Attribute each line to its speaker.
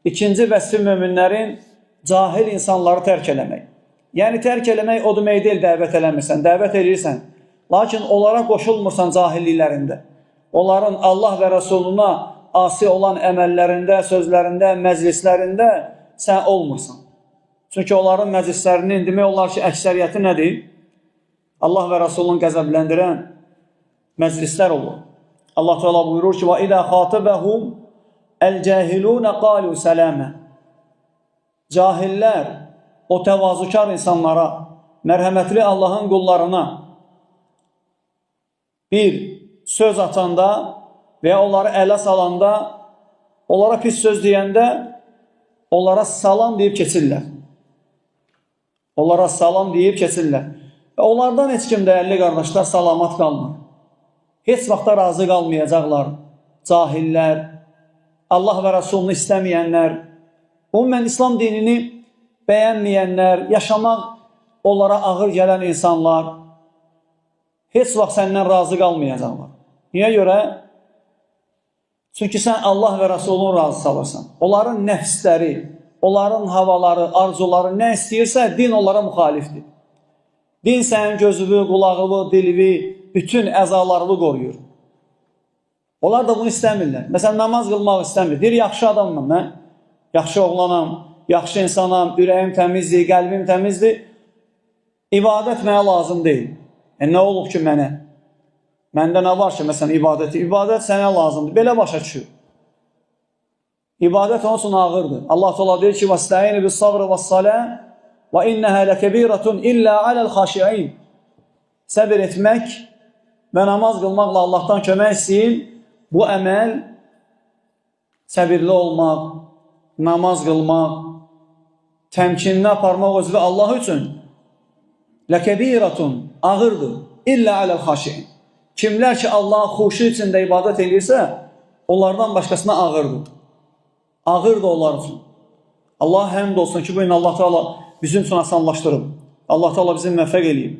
Speaker 1: İkinci vəsfi möminlərin cahil insanları tərk eləmək. Yəni tərk eləmək o demək deyil, dəvət eləmirsən, dəvət edirsən. Lakin onlara qoşulmursan cahilliklərində. Onların Allah və Rəsuluna asi olan əməllərində, sözlərində, məclislərində sən olmursan. Çünki onların məclislərinin demək olar ki, əksəriyyəti nədir? Allah və Rəsulun qəzəbləndirən məclislər olur. Allah Teala buyurur ki: "Və izə xatabəhum el-cahilun qalu salama." Cahillər o təvazukar insanlara, mərhəmətli Allahın qullarına bir söz atanda və ya onları ələ salanda, onlara pis söz deyəndə onlara salam deyib keçirlər. Onlara salam deyib keçirlər. Və onlardan heç kim, dəyərli qardaşlar, salamat qalmır. Heç vaxtda razı qalmayacaqlar. Cahillər, Allah və Rəsulunu istəməyənlər, ümumən İslam dinini bəyənməyənlər, yaşamaq onlara ağır gələn insanlar heç vaxt səndən razı qalmayacaqlar. Niyə görə? Çünki sən Allah və Rəsulunu razı salırsan. Onların nəfsləri, onların havaları, arzuları nə istəyirsə, din onlara müxalifdir. Din sənin gözünü, qulağını, dilini, bütün əzalarını qoruyur. Onlar da bunu istəmirlər. Məsələn, namaz qılmaq istəmir. Deyir, yaxşı adamım mən, yaxşı oğlanam, yaxşı insanam, ürəyim təmizdir, qəlbim təmizdir. İbadət mənə lazım deyil. Nə olub ki mənə? Məndə nə var ki, məsələn, ibadəti? İbadət sənə lazımdır. Belə başa düşür. İbadət onun üçün ağırdır. Allah Teala deyir ki: "Vəstəinu bis-sabr vəs-salah və innəhə ləkəbiratun illə aləl-xaşiin." Səbir etmək və namaz qılmaqla Allahdan kömək istəyin. Bu əməl, səbirli olmaq, namaz qılmaq, təmkinini aparmaq özü Allah üçün ləkəbiratun, ağırdır. İllə aləl-xaşiin. Kimlər ki Allah'a xuşu içində ibadət edirsə, onlardan başqasına ağırdır. Ağırdır onlar üçün. Allah həmd olsun ki, bu gün Allah Teala bizim üçün asanlaşdırıb. Allah Teala bizi müvəffəq eləyib.